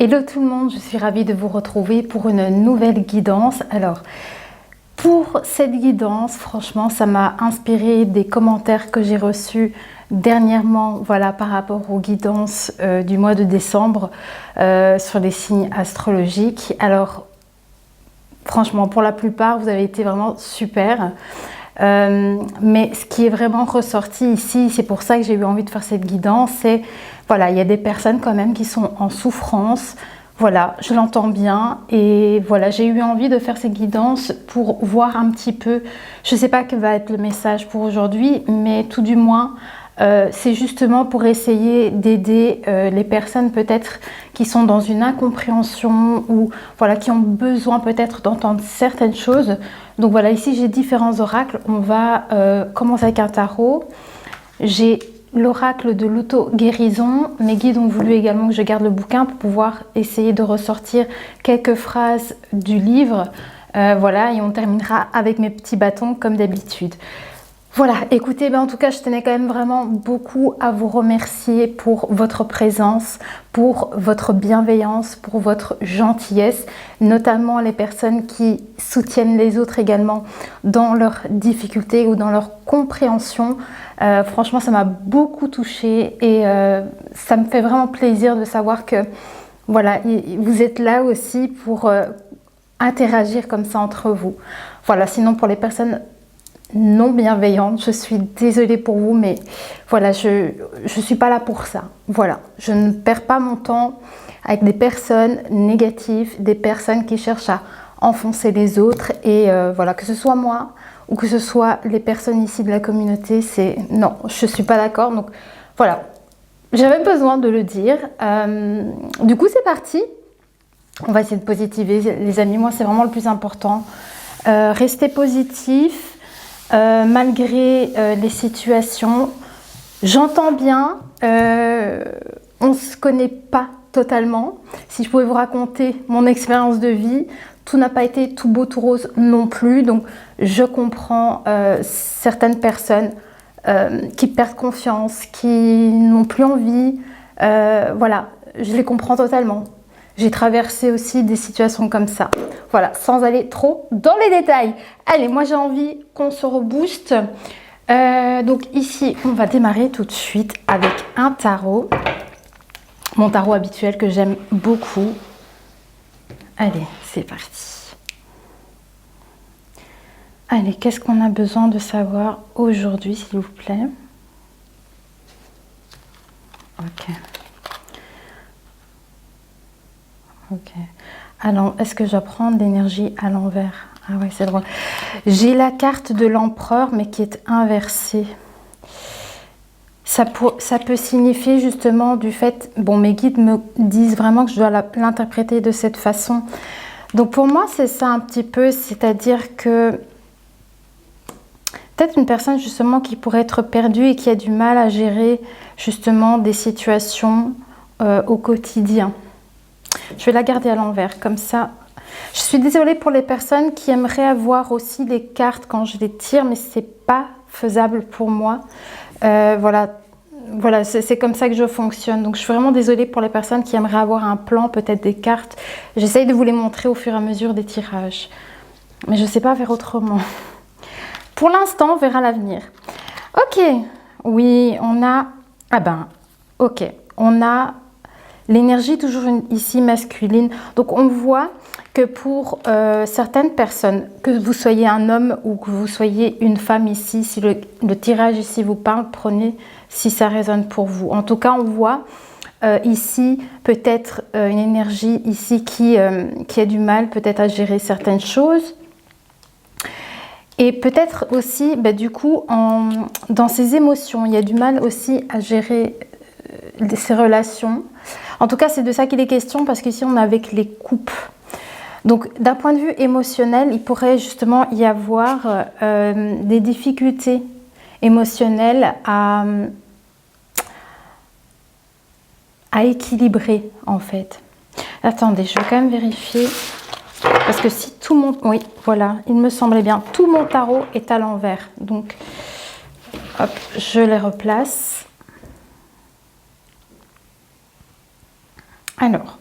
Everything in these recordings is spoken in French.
Hello tout le monde, je suis ravie de vous retrouver pour une nouvelle guidance. Alors, pour cette guidance, franchement, ça m'a inspiré des commentaires que j'ai reçus dernièrement, voilà, par rapport aux guidances du mois de décembre sur les signes astrologiques. Alors, franchement, pour la plupart, vous avez été vraiment super. Mais ce qui est vraiment ressorti ici, c'est pour ça que j'ai eu envie de faire cette guidance, c'est voilà, il y a des personnes quand même qui sont en souffrance. Voilà, je l'entends bien et voilà, j'ai eu envie de faire cette guidance pour voir un petit peu, je ne sais pas quel va être le message pour aujourd'hui, mais tout du moins, c'est justement pour essayer d'aider les personnes peut-être qui sont dans une incompréhension ou voilà, qui ont besoin peut-être d'entendre certaines choses. Donc voilà, ici j'ai différents oracles. On va commencer avec un tarot. J'ai l'oracle de l'auto-guérison. Mes guides ont voulu également que je garde le bouquin pour pouvoir essayer de ressortir quelques phrases du livre. Voilà, et on terminera avec mes petits bâtons comme d'habitude. Voilà, écoutez, ben en tout cas, je tenais quand même vraiment beaucoup à vous remercier pour votre présence, pour votre bienveillance, pour votre gentillesse, notamment les personnes qui soutiennent les autres également dans leurs difficultés ou dans leur compréhension. Franchement, ça m'a beaucoup touchée et ça me fait vraiment plaisir de savoir que voilà, vous êtes là aussi pour interagir comme ça entre vous. Voilà, sinon pour les personnes non bienveillante, je suis désolée pour vous, mais voilà, je suis pas là pour ça. Voilà, je ne perds pas mon temps avec des personnes négatives, des personnes qui cherchent à enfoncer les autres et voilà, que ce soit moi ou que ce soit les personnes ici de la communauté, c'est non, je suis pas d'accord. Donc voilà, j'avais besoin de le dire. Du coup, c'est parti. On va essayer de positiver, les amis. Moi, c'est vraiment le plus important. Restez positif. Malgré les situations, j'entends bien, on ne se connaît pas totalement. Si je pouvais vous raconter mon expérience de vie, tout n'a pas été tout beau, tout rose non plus. Donc, je comprends certaines personnes qui perdent confiance, qui n'ont plus envie. Voilà, je les comprends totalement. J'ai traversé aussi des situations comme ça. Voilà, sans aller trop dans les détails. Allez, moi j'ai envie qu'on se rebooste. Donc ici, on va démarrer tout de suite avec un tarot. Mon tarot habituel que j'aime beaucoup. Allez, c'est parti. Allez, qu'est-ce qu'on a besoin de savoir aujourd'hui, s'il vous plaît? Ok. Ok. Alors, est-ce que je dois prendre l'énergie à l'envers? Ah ouais, c'est drôle. J'ai la carte de l'empereur, mais qui est inversée. Ça peut signifier justement du fait... Bon, mes guides me disent vraiment que je dois l'interpréter de cette façon. Donc, pour moi, c'est ça un petit peu. C'est-à-dire que... Peut-être une personne justement qui pourrait être perdue et qui a du mal à gérer justement des situations au quotidien. Je vais la garder à l'envers, comme ça. Je suis désolée pour les personnes qui aimeraient avoir aussi les cartes quand je les tire, mais ce n'est pas faisable pour moi. Voilà, c'est comme ça que je fonctionne. Donc, je suis vraiment désolée pour les personnes qui aimeraient avoir un plan, peut-être des cartes. J'essaye de vous les montrer au fur et à mesure des tirages. Mais je ne sais pas faire autrement. Pour l'instant, on verra l'avenir. Ok, oui, on a... Ah ben, ok, on a... L'énergie toujours ici masculine. Donc on voit que pour certaines personnes, que vous soyez un homme ou que vous soyez une femme ici, si le tirage ici vous parle, prenez si ça résonne pour vous. En tout cas, on voit ici peut-être une énergie ici qui a du mal peut-être à gérer certaines choses. Et peut-être aussi, bah, du coup, dans ses émotions, il y a du mal aussi à gérer ses relations. En tout cas, c'est de ça qu'il est question parce qu'ici, on est avec les coupes. Donc, d'un point de vue émotionnel, il pourrait justement y avoir des difficultés émotionnelles à équilibrer, en fait. Attendez, je vais quand même vérifier. Parce que si tout mon... Oui, voilà, il me semblait bien. Tout mon tarot est à l'envers. Donc, hop, je les replace. Alors,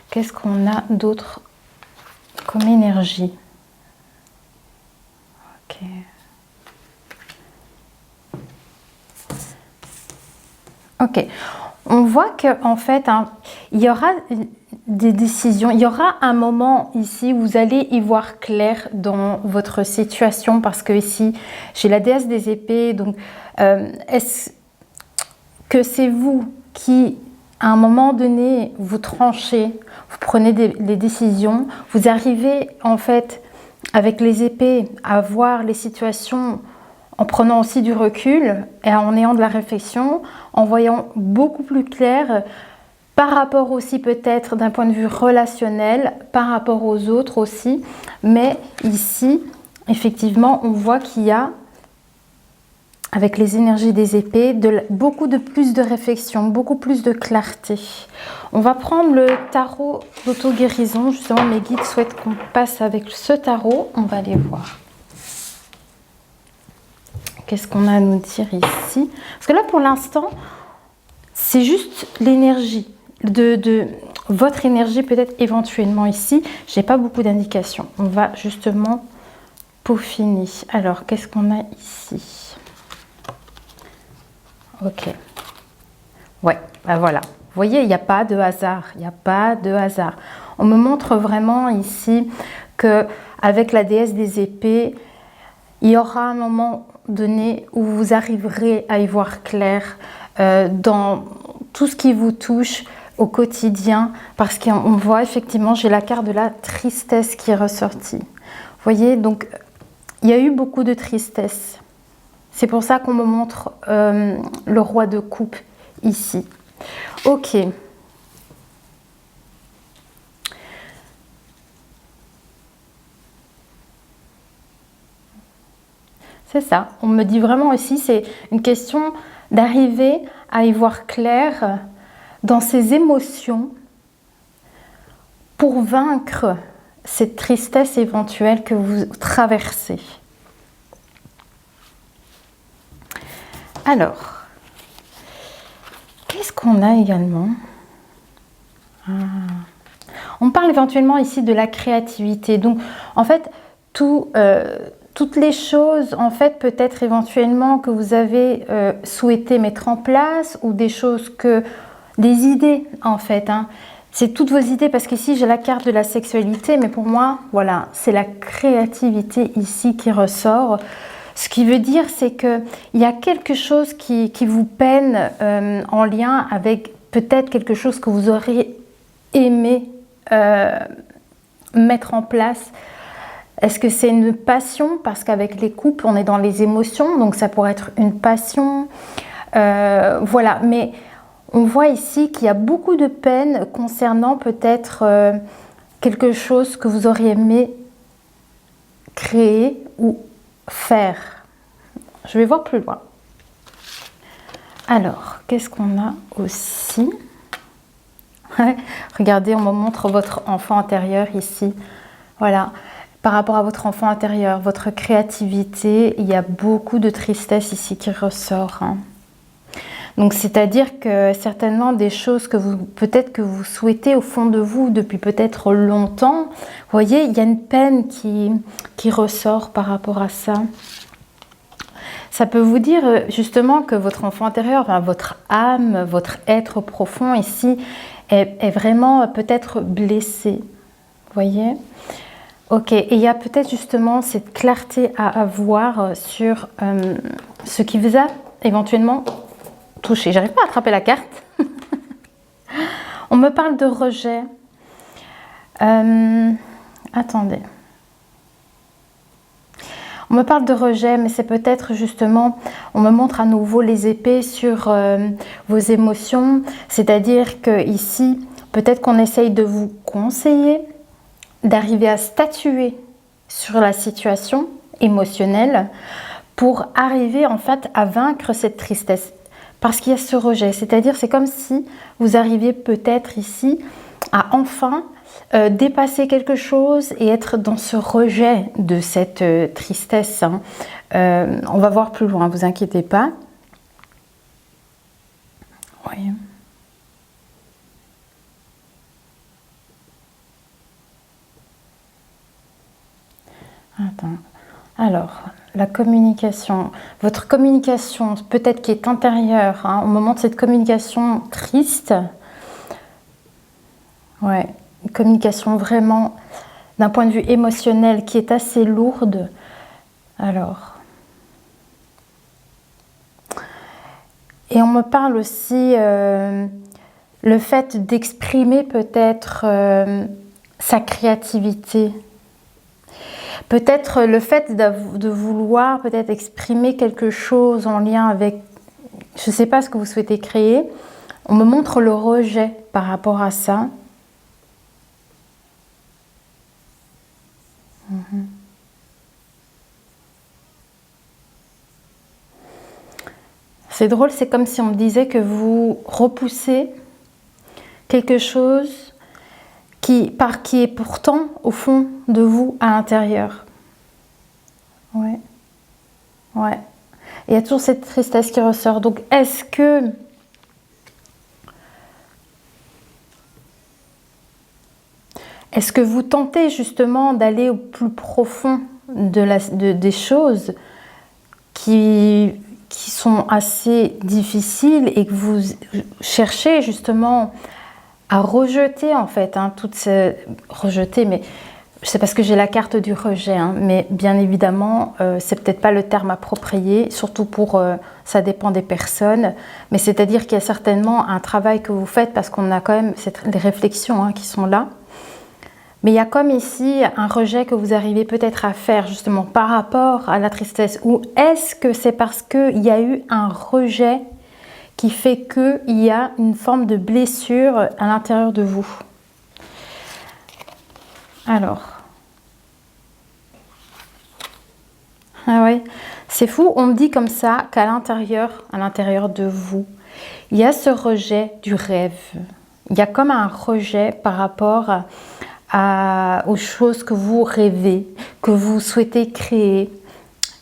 qu'est-ce qu'on a d'autre comme énergie? Ok. Ok. On voit que en fait, hein, il y aura des décisions. Il y aura un moment ici où vous allez y voir clair dans votre situation parce que ici, j'ai la déesse des épées. Donc, est-ce que c'est vous qui, à un moment donné, vous tranchez, vous prenez les décisions, vous arrivez en fait avec les épées à voir les situations en prenant aussi du recul et en ayant de la réflexion, en voyant beaucoup plus clair par rapport aussi peut-être d'un point de vue relationnel, par rapport aux autres aussi. Mais ici, effectivement, on voit qu'il y a, avec les énergies des épées, beaucoup de plus de réflexion, beaucoup plus de clarté. On va prendre le tarot d'auto-guérison. Justement, mes guides souhaitent qu'on passe avec ce tarot. On va aller voir. Qu'est-ce qu'on a à nous dire ici? Parce que là, pour l'instant, c'est juste l'énergie, de votre énergie peut-être éventuellement ici. Je n'ai pas beaucoup d'indications. On va justement peaufiner. Alors, qu'est-ce qu'on a ici? Ok. Ouais, ben voilà. Vous voyez, il n'y a pas de hasard. Il n'y a pas de hasard. On me montre vraiment ici que avec la déesse des épées, il y aura un moment donné où vous arriverez à y voir clair dans tout ce qui vous touche au quotidien, parce qu'on voit effectivement, j'ai la carte de la tristesse qui est ressortie. Vous voyez, donc il y a eu beaucoup de tristesse. C'est pour ça qu'on me montre le roi de coupe ici. Ok. C'est ça. On me dit vraiment aussi, c'est une question d'arriver à y voir clair dans ses émotions pour vaincre cette tristesse éventuelle que vous traversez. Alors, qu'est-ce qu'on a également? On parle éventuellement ici de la créativité. Donc, en fait, toutes les choses, en fait, peut-être éventuellement que vous avez souhaité mettre en place ou des choses des idées, en fait. Hein. C'est toutes vos idées parce qu'ici, j'ai la carte de la sexualité, mais pour moi, voilà, c'est la créativité ici qui ressort. Ce qui veut dire, c'est qu'il y a quelque chose qui vous peine en lien avec peut-être quelque chose que vous auriez aimé mettre en place. Est-ce que c'est une passion? Parce qu'avec les couples, on est dans les émotions, donc ça pourrait être une passion. Voilà, mais on voit ici qu'il y a beaucoup de peine concernant peut-être quelque chose que vous auriez aimé créer ou faire. Je vais voir plus loin. Alors, qu'est-ce qu'on a aussi? Regardez, on me montre votre enfant intérieur ici. Voilà. Par rapport à votre enfant intérieur, votre créativité, il y a beaucoup de tristesse ici qui ressort. Hein. Donc, c'est-à-dire que certainement des choses que peut-être que vous souhaitez au fond de vous depuis peut-être longtemps, vous voyez, il y a une peine qui ressort par rapport à ça. Ça peut vous dire justement que votre enfant intérieur, enfin, votre âme, votre être profond ici est vraiment peut-être blessé. Vous voyez ? Ok, et il y a peut-être justement cette clarté à avoir sur ce qui vous a éventuellement touché. J'arrive pas à attraper la carte. On me parle de rejet. Attendez. On me parle de rejet, mais c'est peut-être justement, on me montre à nouveau les épées sur vos émotions. C'est-à-dire que ici, peut-être qu'on essaye de vous conseiller, d'arriver à statuer sur la situation émotionnelle pour arriver en fait à vaincre cette tristesse. Parce qu'il y a ce rejet, c'est-à-dire c'est comme si vous arriviez peut-être ici à enfin dépasser quelque chose et être dans ce rejet de cette tristesse. Hein. On va voir plus loin, ne vous inquiétez pas. Oui. Attends. Alors, la communication. Votre communication, peut-être qui est intérieure, hein, au moment de cette communication triste. Ouais, une communication vraiment d'un point de vue émotionnel qui est assez lourde. Alors. Et on me parle aussi le fait d'exprimer peut-être sa créativité. Peut-être le fait de vouloir peut-être exprimer quelque chose en lien avec, je ne sais pas ce que vous souhaitez créer. On me montre le rejet par rapport à ça. C'est drôle, c'est comme si on me disait que vous repoussez quelque chose qui est pourtant au fond de vous à l'intérieur. Ouais. Ouais. Il y a toujours cette tristesse qui ressort. Donc, est-ce que vous tentez justement d'aller au plus profond des choses qui sont assez difficiles et que vous cherchez justement à rejeter en fait, hein, rejeter, mais c'est parce que j'ai la carte du rejet, hein, mais bien évidemment, c'est peut-être pas le terme approprié, surtout pour, ça dépend des personnes, mais c'est-à-dire qu'il y a certainement un travail que vous faites parce qu'on a quand même les réflexions, hein, qui sont là. Mais il y a comme ici un rejet que vous arrivez peut-être à faire justement par rapport à la tristesse. Ou est-ce que c'est parce qu'il y a eu un rejet qui fait qu'il y a une forme de blessure à l'intérieur de vous? Alors. Ah ouais, c'est fou. On me dit comme ça qu'à l'intérieur de vous, il y a ce rejet du rêve. Il y a comme un rejet par rapport aux choses que vous rêvez, que vous souhaitez créer.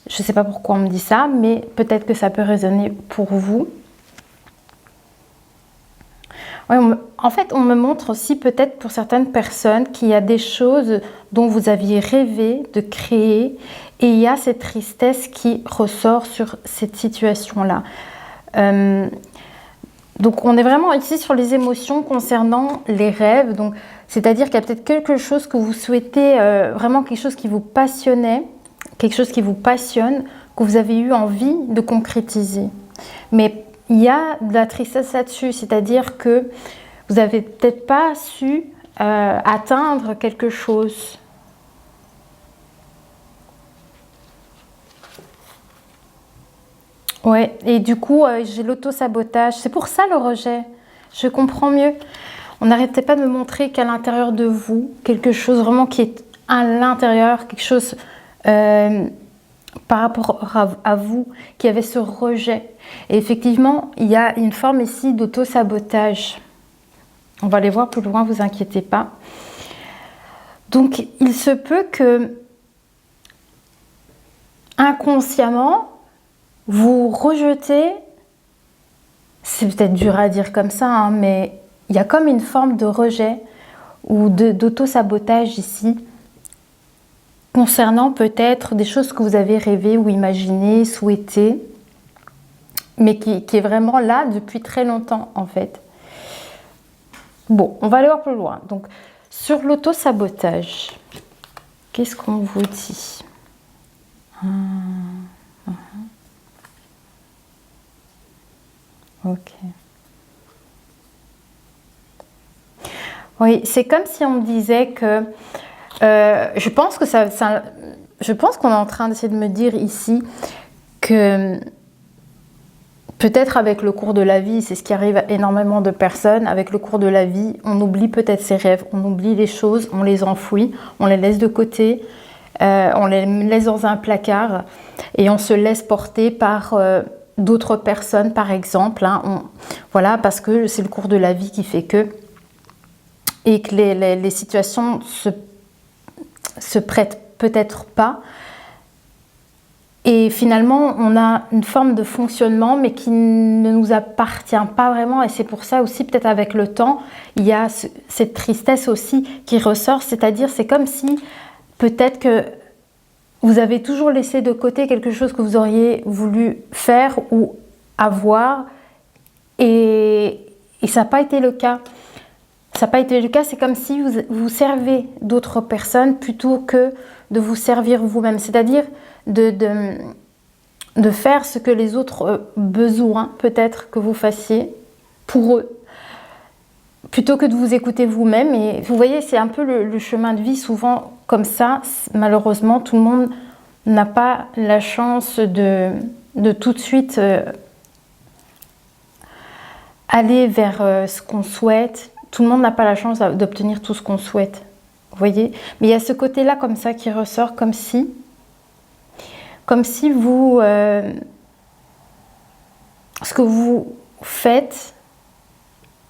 Je ne sais pas pourquoi on me dit ça, mais peut-être que ça peut résonner pour vous. Ouais, en fait, on me montre aussi peut-être pour certaines personnes qu'il y a des choses dont vous aviez rêvé de créer et il y a cette tristesse qui ressort sur cette situation-là. Donc on est vraiment ici sur les émotions concernant les rêves, donc c'est-à-dire qu'il y a peut-être quelque chose que vous souhaitez, vraiment quelque chose qui vous passionnait, quelque chose qui vous passionne, que vous avez eu envie de concrétiser. Mais il y a de la tristesse là-dessus, c'est-à-dire que vous n'avez peut-être pas su atteindre quelque chose. Ouais, et du coup, j'ai l'auto-sabotage. C'est pour ça le rejet. Je comprends mieux. On n'arrêtait pas de me montrer qu'à l'intérieur de vous, quelque chose vraiment qui est à l'intérieur, quelque chose par rapport à vous, qui avait ce rejet. Et effectivement, il y a une forme ici d'auto-sabotage. On va aller voir plus loin, vous inquiétez pas. Donc, il se peut que inconsciemment, vous rejetez, c'est peut-être dur à dire comme ça, hein, mais il y a comme une forme de rejet ou d'auto-sabotage ici, concernant peut-être des choses que vous avez rêvé ou imaginé, souhaité, mais qui est vraiment là depuis très longtemps en fait. Bon, on va aller voir plus loin. Donc, sur l'auto-sabotage, qu'est-ce qu'on vous dit? Ok. Oui, c'est comme si on me disait que je pense que je pense qu'on est en train d'essayer de me dire ici que peut-être avec le cours de la vie, c'est ce qui arrive à énormément de personnes, avec le cours de la vie, on oublie peut-être ses rêves, on oublie les choses, on les enfouit, on les laisse de côté, on les laisse dans un placard et on se laisse porter par d'autres personnes par exemple, hein, voilà, parce que c'est le cours de la vie qui fait que, et que les situations se prêtent peut-être pas, et finalement on a une forme de fonctionnement mais qui ne nous appartient pas vraiment, et c'est pour ça aussi peut-être avec le temps il y a cette tristesse aussi qui ressort, c'est-à-dire c'est comme si peut-être que vous avez toujours laissé de côté quelque chose que vous auriez voulu faire ou avoir et ça n'a pas été le cas. Ça n'a pas été le cas, c'est comme si vous servez d'autres personnes plutôt que de vous servir vous-même. C'est-à-dire de faire ce que les autres ont besoin peut-être que vous fassiez pour eux, plutôt que de vous écouter vous-même. Et vous voyez, c'est un peu le chemin de vie, souvent comme ça. Malheureusement, tout le monde n'a pas la chance de tout de suite aller vers ce qu'on souhaite. Tout le monde n'a pas la chance d'obtenir tout ce qu'on souhaite. Vous voyez? Mais il y a ce côté-là comme ça qui ressort, comme si vous... ce que vous faites,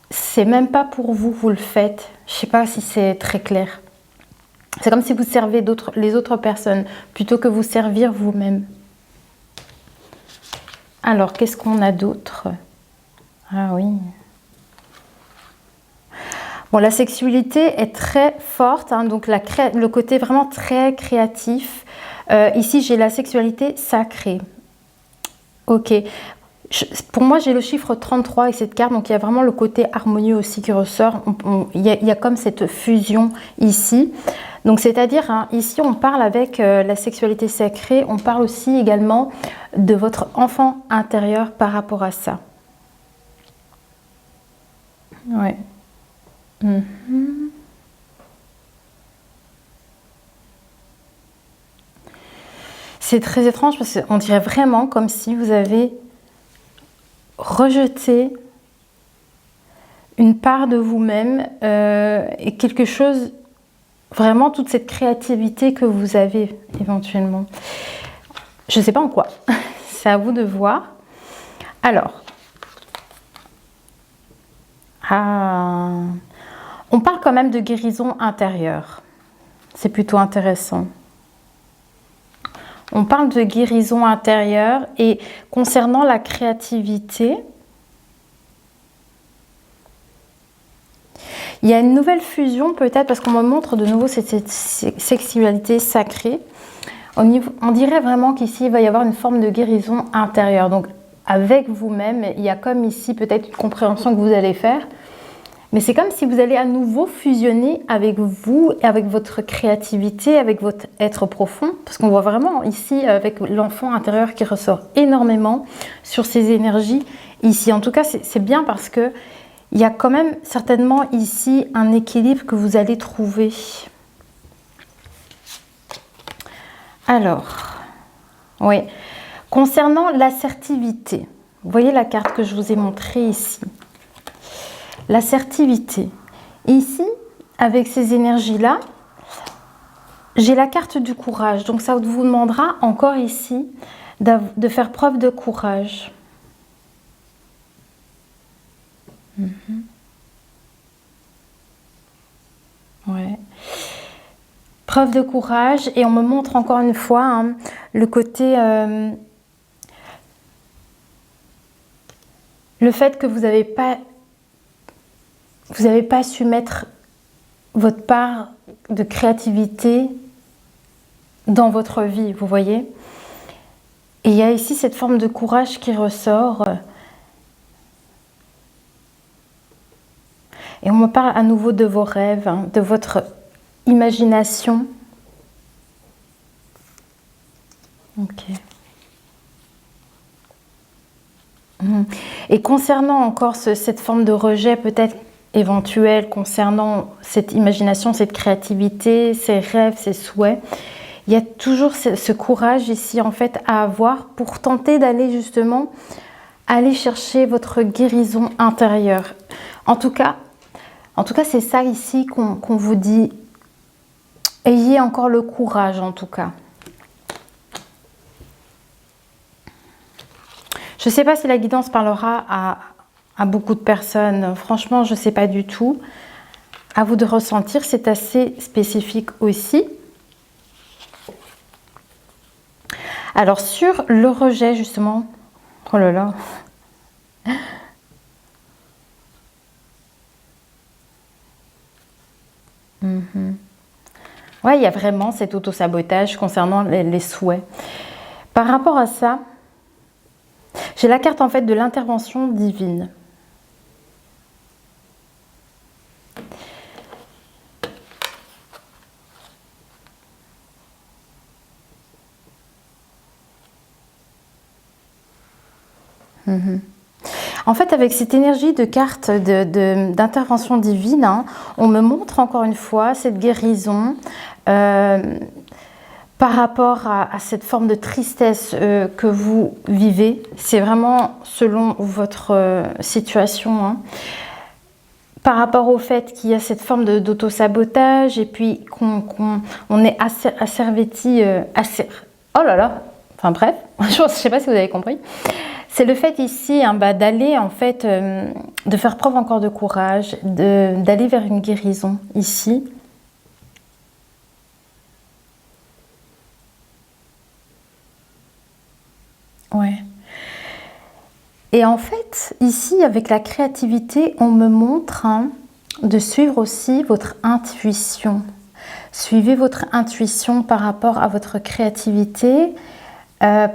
c'est même pas pour vous, vous le faites. Je sais pas si c'est très clair. C'est comme si vous servez les autres personnes plutôt que vous servir vous-même. Alors, qu'est-ce qu'on a d'autre? Ah oui. Bon, la sexualité est très forte, hein, donc le côté vraiment très créatif. Ici, j'ai la sexualité sacrée. Ok. Pour moi, j'ai le chiffre 33 avec cette carte, donc il y a vraiment le côté harmonieux aussi qui ressort. Il y a comme cette fusion ici. Donc, c'est-à-dire, hein, ici, on parle avec la sexualité sacrée, on parle aussi également de votre enfant intérieur par rapport à ça. Ouais. C'est très étrange parce qu'on dirait vraiment comme si vous avez rejeté une part de vous-même et quelque chose, vraiment toute cette créativité que vous avez éventuellement. Je ne sais pas en quoi, c'est à vous de voir. Alors, on parle quand même de guérison intérieure. C'est plutôt intéressant. On parle de guérison intérieure et concernant la créativité, il y a une nouvelle fusion peut-être parce qu'on me montre de nouveau cette sexualité sacrée. On dirait vraiment qu'ici il va y avoir une forme de guérison intérieure. Donc avec vous-même, il y a comme ici peut-être une compréhension que vous allez faire. Mais c'est comme si vous allez à nouveau fusionner avec vous, avec votre créativité, avec votre être profond. Parce qu'on voit vraiment ici avec l'enfant intérieur qui ressort énormément sur ces énergies ici. En tout cas, c'est bien parce que il y a quand même certainement ici un équilibre que vous allez trouver. Alors, oui. Concernant l'assertivité, vous voyez la carte que je vous ai montrée ici. L'assertivité. Ici, avec ces énergies-là, j'ai la carte du courage. Donc, ça vous demandera encore ici de faire preuve de courage. Ouais. Preuve de courage. Et on me montre encore une fois hein, le côté... le fait que vous n'avez pas su mettre votre part de créativité dans votre vie, vous voyez. Et il y a ici cette forme de courage qui ressort. Et on me parle à nouveau de vos rêves, hein, de votre imagination. Ok. Et concernant encore cette forme de rejet peut-être éventuel, concernant cette imagination, cette créativité, ces rêves, ces souhaits, il y a toujours ce courage ici en fait à avoir pour tenter d'aller justement aller chercher votre guérison intérieure. En tout cas c'est ça ici qu'on vous dit. Ayez encore le courage en tout cas. Je ne sais pas si la guidance parlera à beaucoup de personnes. Franchement, je ne sais pas du tout. À vous de ressentir, c'est assez spécifique aussi. Alors, sur le rejet, justement... Oh là là. Ouais, il y a vraiment cet auto-sabotage concernant les souhaits. Par rapport à ça, j'ai la carte en fait de l'intervention divine. En fait, avec cette énergie de carte d'intervention divine, hein, on me montre encore une fois cette guérison par rapport à cette forme de tristesse que vous vivez. C'est vraiment selon votre situation. Hein. Par rapport au fait qu'il y a cette forme d'auto-sabotage et puis qu'on est asservéti, oh là là, enfin bref, je ne sais pas si vous avez compris. C'est le fait ici hein, d'aller en fait, de faire preuve encore de courage, d'aller vers une guérison ici. Ouais. Et en fait, ici, avec la créativité, on me montre hein, de suivre aussi votre intuition. Suivez votre intuition par rapport à votre créativité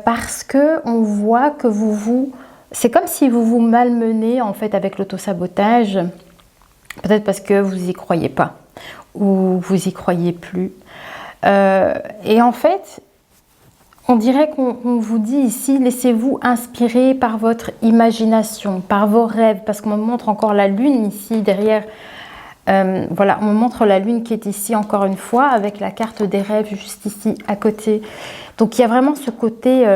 parce que on voit que c'est comme si vous vous malmenez en fait avec l'autosabotage. Peut-être parce que vous n'y croyez pas ou vous y croyez plus. Et en fait, on dirait qu'on vous dit ici, laissez-vous inspirer par votre imagination, par vos rêves, parce qu'on me montre encore la lune ici derrière. Voilà, on me montre la lune qui est ici encore une fois, avec la carte des rêves juste ici à côté. Donc il y a vraiment ce côté,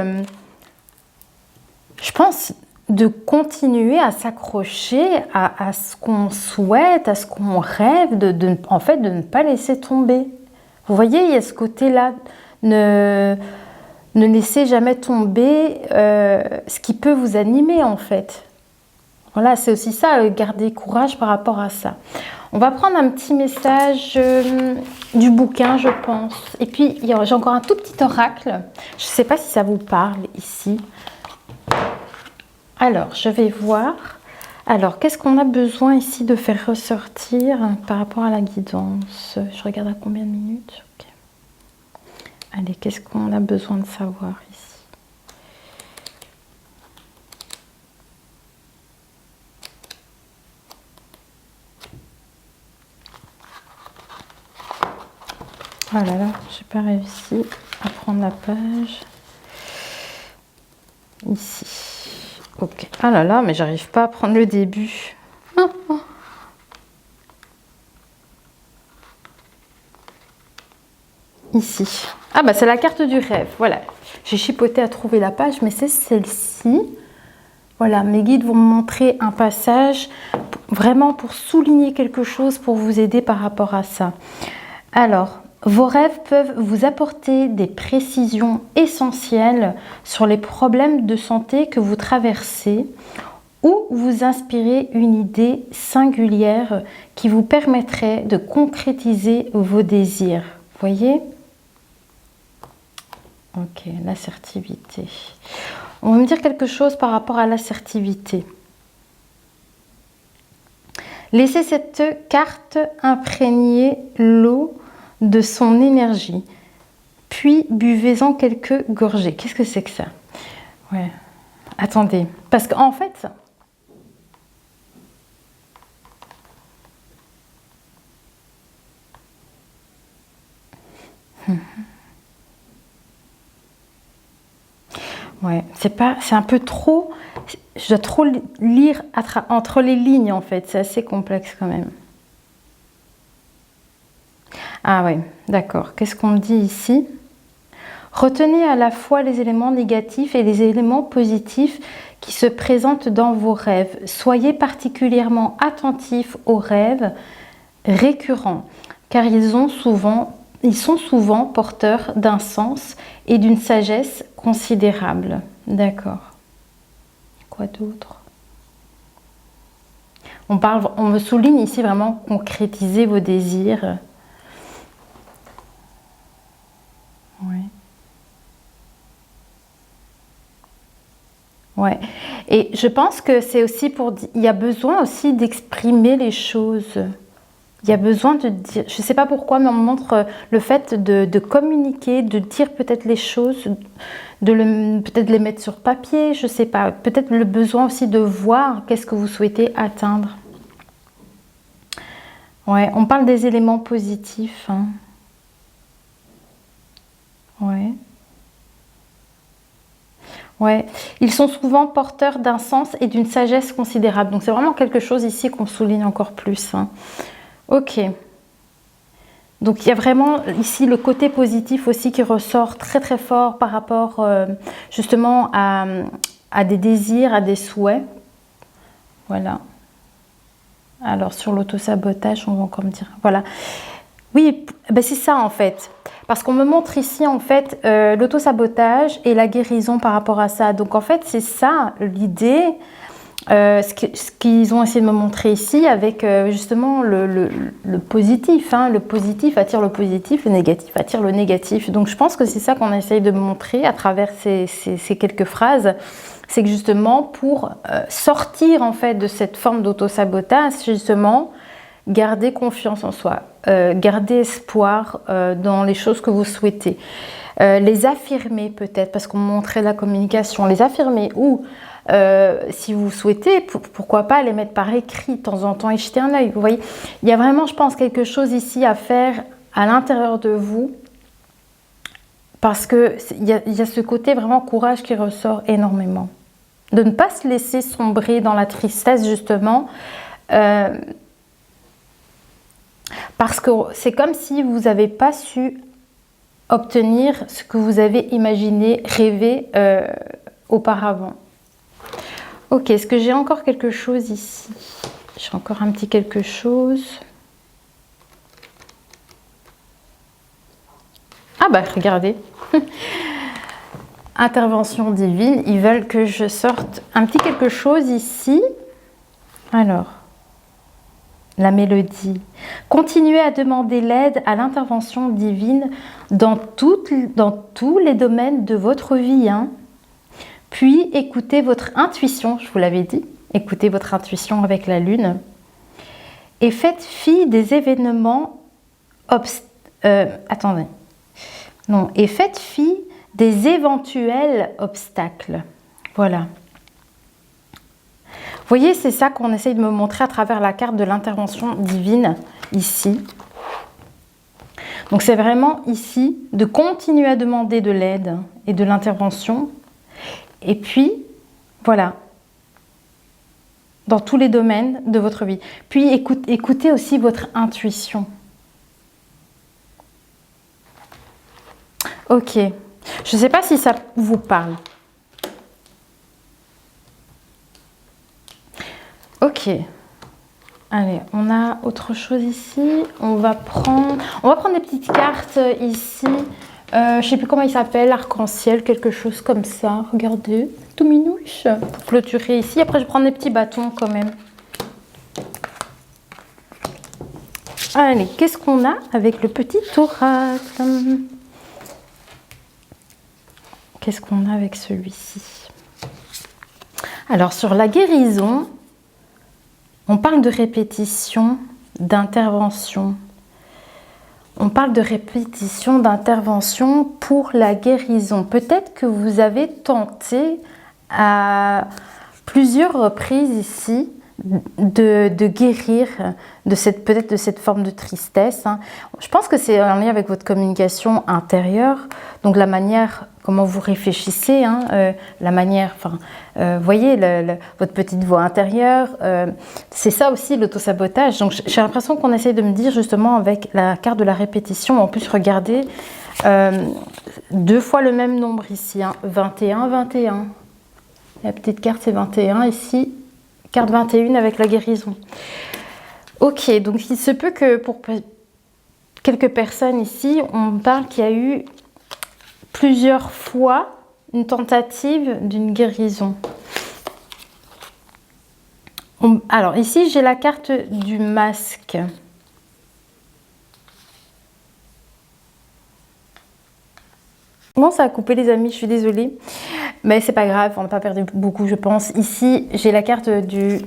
je pense, de continuer à s'accrocher à ce qu'on souhaite, à ce qu'on rêve, en fait, de ne pas laisser tomber. Vous voyez, il y a ce côté-là, ne laissez jamais tomber ce qui peut vous animer en fait. Voilà, c'est aussi ça, garder courage par rapport à ça. On va prendre un petit message du bouquin, je pense. Et puis, j'ai encore un tout petit oracle. Je ne sais pas si ça vous parle ici. Alors, je vais voir. Alors, qu'est-ce qu'on a besoin ici de faire ressortir par rapport à la guidance? Je regarde à combien de minutes? Okay. Allez, qu'est-ce qu'on a besoin de savoir ici? Oh là là, j'ai pas réussi à prendre la page. Ici. Ok. Ah là là, mais j'arrive pas à prendre le début. Ah, ah. Ici. Ah bah c'est la carte du rêve, voilà. J'ai chipoté à trouver la page, mais c'est celle-ci. Voilà, mes guides vont me montrer un passage, vraiment pour souligner quelque chose, pour vous aider par rapport à ça. Alors, vos rêves peuvent vous apporter des précisions essentielles sur les problèmes de santé que vous traversez ou vous inspirer une idée singulière qui vous permettrait de concrétiser vos désirs. Vous voyez ? Ok, l'assertivité. On va me dire quelque chose par rapport à l'assertivité. Laissez cette carte imprégner l'eau de son énergie, puis buvez-en quelques gorgées. Qu'est-ce que c'est que ça? Ouais, attendez, parce qu'en fait... Ouais, c'est un peu trop, je dois trop lire entre les lignes en fait, c'est assez complexe quand même. Ah ouais, d'accord, qu'est-ce qu'on me dit ici? Retenez à la fois les éléments négatifs et les éléments positifs qui se présentent dans vos rêves. Soyez particulièrement attentifs aux rêves récurrents, car ils sont souvent porteurs d'un sens et d'une sagesse considérable. D'accord. Quoi d'autre? On me souligne ici vraiment concrétiser vos désirs. Oui. Ouais. Et je pense que c'est aussi il y a besoin aussi d'exprimer les choses. Il y a besoin de dire, je ne sais pas pourquoi, mais on me montre le fait de communiquer, de dire peut-être les choses, peut-être les mettre sur papier, je ne sais pas. Peut-être le besoin aussi de voir qu'est-ce que vous souhaitez atteindre. Ouais, on parle des éléments positifs. Hein. Ouais. Ouais, ils sont souvent porteurs d'un sens et d'une sagesse considérable. Donc c'est vraiment quelque chose ici qu'on souligne encore plus. Hein. Ok. Donc il y a vraiment ici le côté positif aussi qui ressort très très fort par rapport justement à des désirs, à des souhaits. Voilà. Alors sur l'auto-sabotage, on va encore me dire. Voilà. Oui, ben c'est ça en fait. Parce qu'on me montre ici en fait l'auto-sabotage et la guérison par rapport à ça. Donc en fait c'est ça l'idée, ce qu'ils ont essayé de me montrer ici avec justement le positif. Hein. Le positif attire le positif, le négatif attire le négatif. Donc je pense que c'est ça qu'on essaye de me montrer à travers ces quelques phrases. C'est que justement pour sortir en fait de cette forme d'auto-sabotage, justement, gardez confiance en soi, gardez espoir dans les choses que vous souhaitez. Les affirmer peut-être, parce qu'on montrait la communication, les affirmer ou si vous souhaitez, pourquoi pas les mettre par écrit de temps en temps et jeter un œil. Vous voyez, il y a vraiment, je pense, quelque chose ici à faire à l'intérieur de vous parce qu'il y a ce côté vraiment courage qui ressort énormément. De ne pas se laisser sombrer dans la tristesse justement. Parce que c'est comme si vous n'avez pas su obtenir ce que vous avez imaginé, rêvé auparavant. Ok, est-ce que j'ai encore quelque chose ici? J'ai encore un petit quelque chose. Ah bah regardez. Intervention divine, ils veulent que je sorte un petit quelque chose ici. Alors... la mélodie. Continuez à demander l'aide à l'intervention divine dans tous les domaines de votre vie. Hein. Puis écoutez votre intuition, je vous l'avais dit, écoutez votre intuition avec la lune. Et faites fi des événements et faites fi des éventuels obstacles. Voilà. Vous voyez, c'est ça qu'on essaye de me montrer à travers la carte de l'intervention divine, ici. Donc c'est vraiment ici de continuer à demander de l'aide et de l'intervention. Et puis, voilà, dans tous les domaines de votre vie. Puis écoutez aussi votre intuition. Ok, je ne sais pas si ça vous parle. Ok, allez, on a autre chose ici. On va prendre des petites cartes ici. Je ne sais plus comment il s'appelle, arc-en-ciel, quelque chose comme ça. Regardez, tout minouche. Pour clôturer ici. Après, je vais prendre des petits bâtons quand même. Allez, qu'est-ce qu'on a avec le petit oracle? Qu'est-ce qu'on a avec celui-ci? Alors, sur la guérison... on parle de répétition, d'intervention. On parle de répétition, d'intervention pour la guérison. Peut-être que vous avez tenté à plusieurs reprises ici de guérir peut-être de cette forme de tristesse. Hein. Je pense que c'est en lien avec votre communication intérieure, donc la manière comment vous réfléchissez, hein, la manière, voyez votre petite voix intérieure, c'est ça aussi l'autosabotage. Donc j'ai l'impression qu'on essaie de me dire justement avec la carte de la répétition, en plus regardez, 2 fois le même nombre ici, hein, 21, 21. La petite carte c'est 21 ici. Carte 21 avec la guérison. Ok, donc il se peut que pour quelques personnes ici, on parle qu'il y a eu plusieurs fois une tentative d'une guérison. Alors ici, j'ai la carte du masque. Bon, ça a coupé les amis, je suis désolée. Mais c'est pas grave, on n'a pas perdu beaucoup, je pense. Ici, j'ai la carte du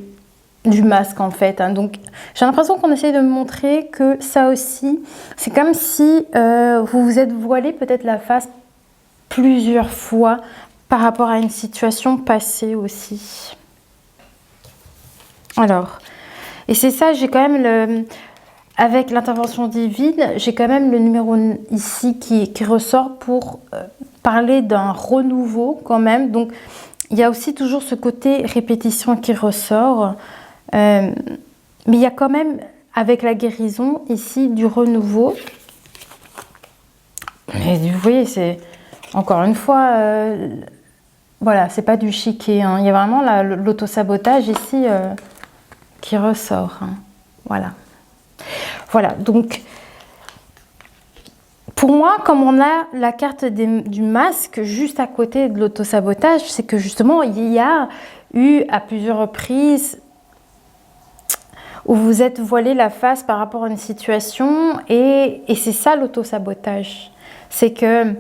du masque en fait. Hein. Donc j'ai l'impression qu'on essaie de me montrer que ça aussi, c'est comme si vous vous êtes voilé peut-être la face plusieurs fois par rapport à une situation passée aussi. Alors, et c'est ça, j'ai quand même avec l'intervention divine, j'ai quand même le numéro ici qui ressort pour parler d'un renouveau quand même. Donc il y a aussi toujours ce côté répétition qui ressort. Mais il y a quand même, avec la guérison, ici, du renouveau. Mais vous voyez, c'est, encore une fois, voilà, c'est pas du chiquet. Hein. Il y a vraiment l'autosabotage ici qui ressort. Hein. Voilà. Voilà, donc, pour moi, comme on a la carte du masque juste à côté de l'autosabotage, c'est que justement, il y a eu à plusieurs reprises où vous êtes voilé la face par rapport à une situation et c'est ça l'auto-sabotage. C'est que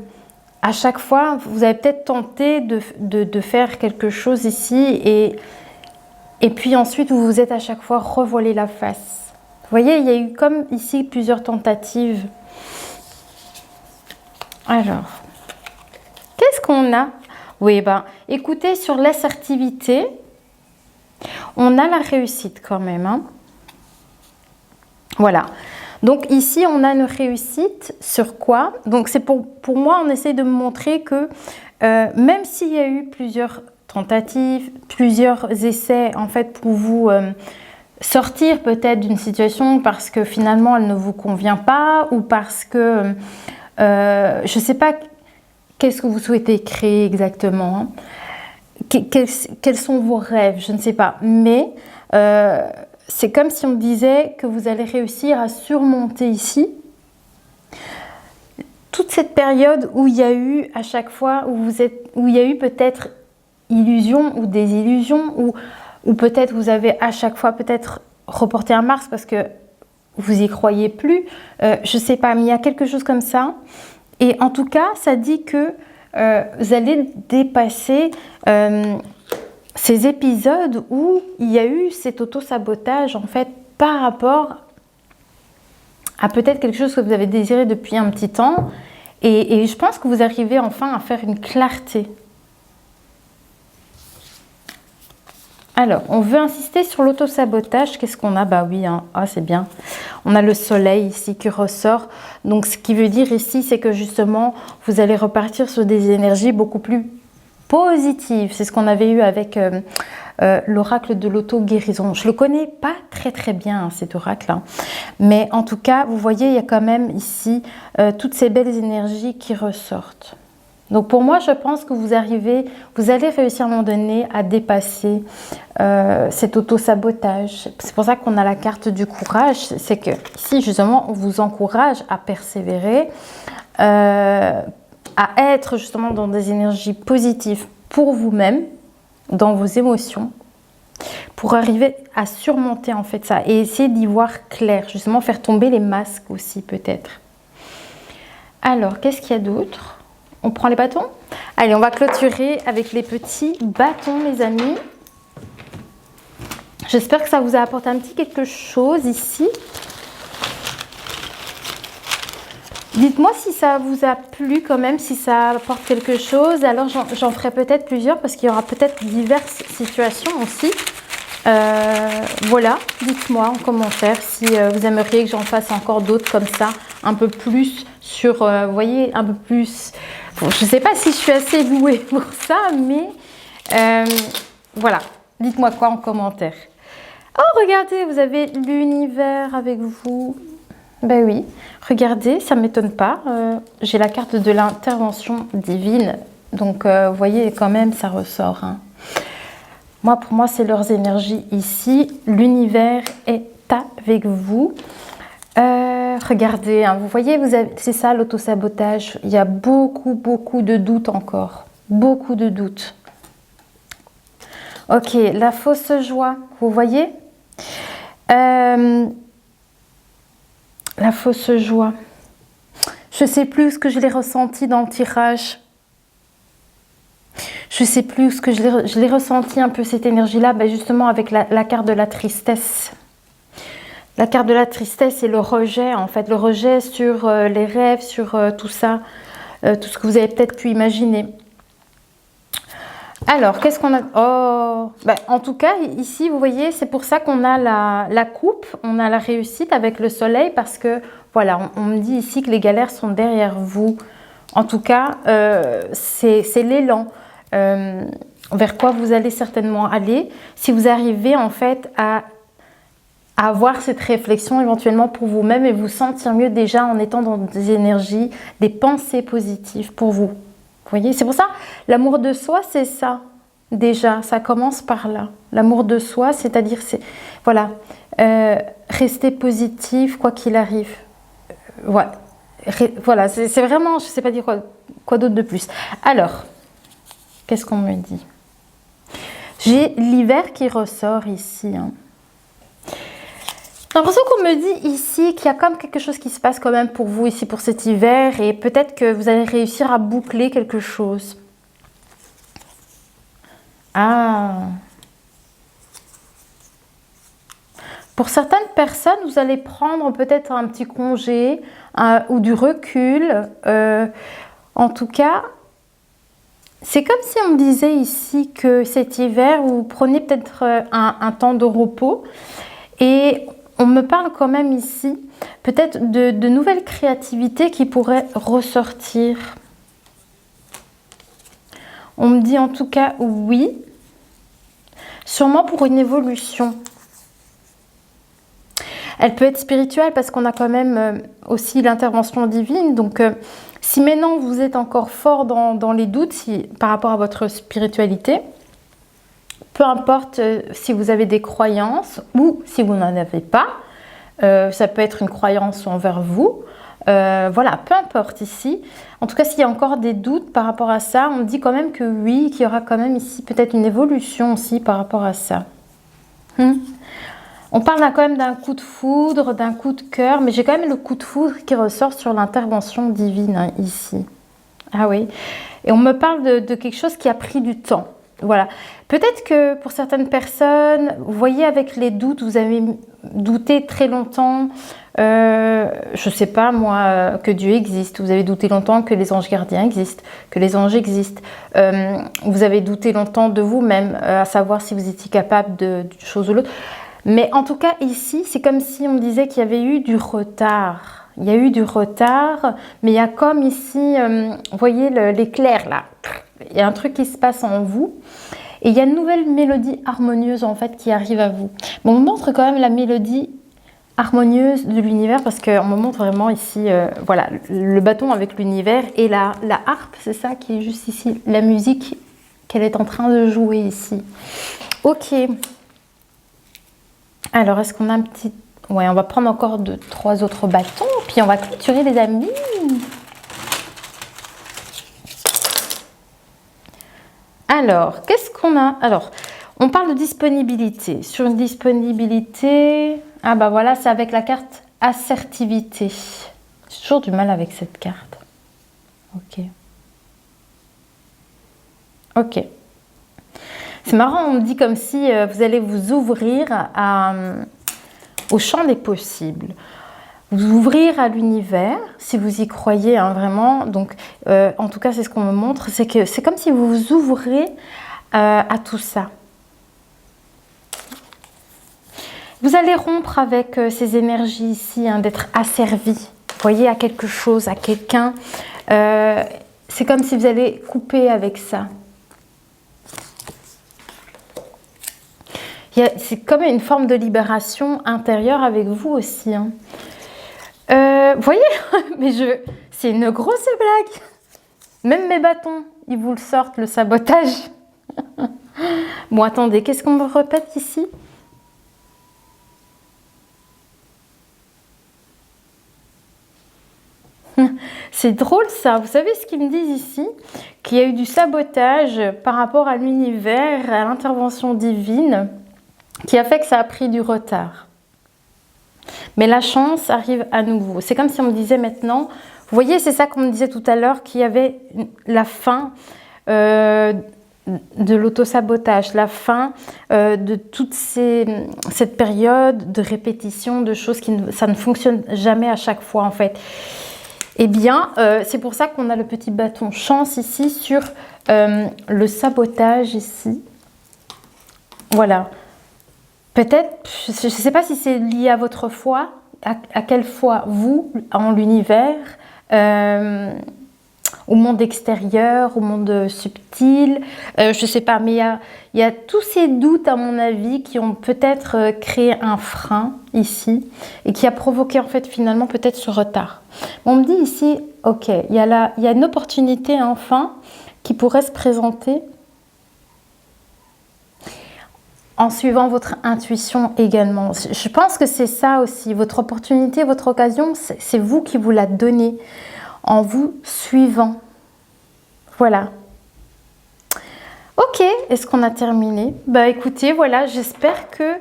à chaque fois, vous avez peut-être tenté de faire quelque chose ici et puis ensuite vous vous êtes à chaque fois revoilé la face. Vous voyez, il y a eu comme ici plusieurs tentatives. Alors, qu'est-ce qu'on a? Oui, ben, écoutez, sur l'assertivité, on a la réussite quand même, hein. Voilà, donc ici on a une réussite sur quoi? Donc c'est pour moi, on essaie de me montrer que même s'il y a eu plusieurs tentatives, plusieurs essais en fait pour vous sortir peut-être d'une situation parce que finalement elle ne vous convient pas ou parce que je ne sais pas qu'est-ce que vous souhaitez créer exactement, hein. Quels sont vos rêves, je ne sais pas, mais c'est comme si on disait que vous allez réussir à surmonter ici toute cette période où il y a eu à chaque fois, où il y a eu peut-être illusion ou désillusion, ou peut-être vous avez à chaque fois peut-être reporté un Mars parce que vous y croyez plus, je ne sais pas, mais il y a quelque chose comme ça. Et en tout cas, ça dit que vous allez dépasser ces épisodes où il y a eu cet auto-sabotage en fait par rapport à peut-être quelque chose que vous avez désiré depuis un petit temps et je pense que vous arrivez enfin à faire une clarté. Alors, on veut insister sur l'auto-sabotage. Qu'est-ce qu'on a? Bah oui, hein. Ah, c'est bien. On a le soleil ici qui ressort. Donc, ce qui veut dire ici, c'est que justement, vous allez repartir sur des énergies beaucoup plus positive. C'est ce qu'on avait eu avec l'oracle de l'auto-guérison. Je ne le connais pas très bien, hein, cet oracle. Hein. Mais en tout cas, vous voyez, il y a quand même ici toutes ces belles énergies qui ressortent. Donc pour moi, je pense que vous allez réussir à un moment donné à dépasser cet auto-sabotage. C'est pour ça qu'on a la carte du courage. C'est que ici, justement, on vous encourage à persévérer, à être justement dans des énergies positives pour vous-même, dans vos émotions, pour arriver à surmonter en fait ça et essayer d'y voir clair, justement faire tomber les masques aussi peut-être. Alors, qu'est-ce qu'il y a d'autre? On prend les bâtons? Allez, on va clôturer avec les petits bâtons, les amis. J'espère que ça vous a apporté un petit quelque chose ici. Dites-moi si ça vous a plu quand même, si ça apporte quelque chose. Alors j'en ferai peut-être plusieurs parce qu'il y aura peut-être diverses situations aussi. Voilà, dites-moi en commentaire si vous aimeriez que j'en fasse encore d'autres comme ça, un peu plus sur, vous voyez, un peu plus... Bon, je ne sais pas si je suis assez douée pour ça, mais voilà, dites-moi quoi en commentaire. Oh, regardez, vous avez l'univers avec vous. Ben oui, regardez, ça ne m'étonne pas. J'ai la carte de l'intervention divine. Donc, vous voyez, quand même, ça ressort. Hein. Moi, pour moi, c'est leurs énergies ici. L'univers est avec vous. Regardez, hein, vous voyez, c'est ça l'autosabotage. Il y a beaucoup de doutes encore. Beaucoup de doutes. Ok, la fausse joie, vous voyez la fausse joie. Je ne sais plus ce que je l'ai ressenti dans le tirage. je sais plus ce que je l'ai ressenti un peu cette énergie-là, ben justement avec la carte de la tristesse. La carte de la tristesse et le rejet, en fait, le rejet sur les rêves, sur tout ça, tout ce que vous avez peut-être pu imaginer. Alors, qu'est-ce qu'on a? Oh, ben, en tout cas, ici, vous voyez, c'est pour ça qu'on a la coupe, on a la réussite avec le soleil, parce que, voilà, on me dit ici que les galères sont derrière vous. En tout cas, c'est l'élan vers quoi vous allez certainement aller si vous arrivez, en fait, à avoir cette réflexion éventuellement pour vous-même et vous sentir mieux déjà en étant dans des énergies, des pensées positives pour vous. Vous voyez, c'est pour ça, l'amour de soi, c'est ça. Déjà, ça commence par là. L'amour de soi, c'est-à-dire, c'est voilà, rester positif quoi qu'il arrive. Voilà, voilà, c'est vraiment, je ne sais pas dire quoi d'autre de plus. Alors, qu'est-ce qu'on me dit? J'ai l'hiver qui ressort ici. Hein. J'ai l'impression qu'on me dit ici qu'il y a comme quelque chose qui se passe quand même pour vous ici pour cet hiver et peut-être que vous allez réussir à boucler quelque chose. Ah. Pour certaines personnes, vous allez prendre peut-être un petit congé ou du recul. En tout cas, c'est comme si on me disait ici que cet hiver, vous prenez peut-être un temps de repos et on me parle quand même ici peut-être de nouvelles créativités qui pourraient ressortir. On me dit en tout cas oui, sûrement pour une évolution. Elle peut être spirituelle parce qu'on a quand même aussi l'intervention divine. Donc si maintenant vous êtes encore fort dans les doutes par rapport à votre spiritualité, peu importe si vous avez des croyances ou si vous n'en avez pas, ça peut être une croyance envers vous, voilà, peu importe ici. En tout cas, s'il y a encore des doutes par rapport à ça, on dit quand même que oui, qu'il y aura quand même ici peut-être une évolution aussi par rapport à ça. On parle quand même d'un coup de foudre, d'un coup de cœur, mais j'ai quand même le coup de foudre qui ressort sur l'intervention divine hein, ici. Ah oui, et on me parle de quelque chose qui a pris du temps. Voilà, peut-être que pour certaines personnes, vous voyez avec les doutes, vous avez douté très longtemps, je sais pas moi, que Dieu existe, vous avez douté longtemps que les anges gardiens existent, que les anges existent, vous avez douté longtemps de vous-même, à savoir si vous étiez capable d'une chose ou l'autre. Mais en tout cas ici, c'est comme si on me disait qu'il y avait eu du retard. Il y a eu du retard, mais il y a comme ici, vous voyez l'éclair là. Il y a un truc qui se passe en vous. Et il y a une nouvelle mélodie harmonieuse en fait qui arrive à vous. Mais on me montre quand même la mélodie harmonieuse de l'univers parce qu'on me montre vraiment ici, voilà, le bâton avec l'univers et la harpe, c'est ça qui est juste ici, la musique qu'elle est en train de jouer ici. Ok. Alors, est-ce qu'on a un petit... Ouais, on va prendre encore 3 autres bâtons, puis on va clôturer les amis. Alors, qu'est-ce qu'on a? Alors, on parle de disponibilité. Sur une disponibilité... Ah bah voilà, c'est avec la carte assertivité. J'ai toujours du mal avec cette carte. Ok. Ok. C'est marrant, on me dit comme si vous allez vous ouvrir au champ des possibles. Vous ouvrir à l'univers, si vous y croyez hein, vraiment. Donc, en tout cas, c'est ce qu'on me montre. C'est que c'est comme si vous vous ouvrez à tout ça. Vous allez rompre avec ces énergies ici, hein, d'être asservi. Vous voyez, à quelque chose, à quelqu'un. C'est comme si vous allez couper avec ça. C'est comme une forme de libération intérieure avec vous aussi. Hein. Vous voyez, mais c'est une grosse blague. Même mes bâtons, ils vous le sortent, le sabotage. Bon, attendez, qu'est-ce qu'on me répète ici? C'est drôle ça. Vous savez ce qu'ils me disent ici? Qu'il y a eu du sabotage par rapport à l'univers, à l'intervention divine, qui a fait que ça a pris du retard. Mais la chance arrive à nouveau. C'est comme si on me disait maintenant, vous voyez, c'est ça qu'on me disait tout à l'heure, qu'il y avait la fin de l'auto-sabotage, la fin de toute cette période de répétition de choses ça ne fonctionne jamais à chaque fois en fait. Eh bien, c'est pour ça qu'on a le petit bâton chance ici sur le sabotage ici. Voilà. Peut-être, je ne sais pas si c'est lié à votre foi, à quelle foi vous, en l'univers, au monde extérieur, au monde subtil, je ne sais pas, mais il y a tous ces doutes à mon avis qui ont peut-être créé un frein ici et qui a provoqué en fait finalement peut-être ce retard. On me dit ici, ok, il y a une opportunité enfin qui pourrait se présenter en suivant votre intuition également. Je pense que c'est ça aussi, votre opportunité, votre occasion, c'est vous qui vous la donnez en vous suivant. Voilà. Ok, est-ce qu'on a terminé? Bah écoutez, voilà, j'espère que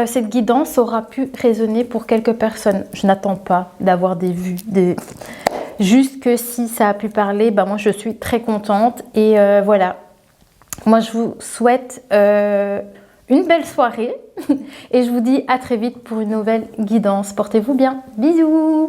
cette guidance aura pu résonner pour quelques personnes. Je n'attends pas d'avoir des vues, juste que si ça a pu parler, bah moi je suis très contente et voilà. Moi je vous souhaite une belle soirée et je vous dis à très vite pour une nouvelle guidance. Portez-vous bien. Bisous!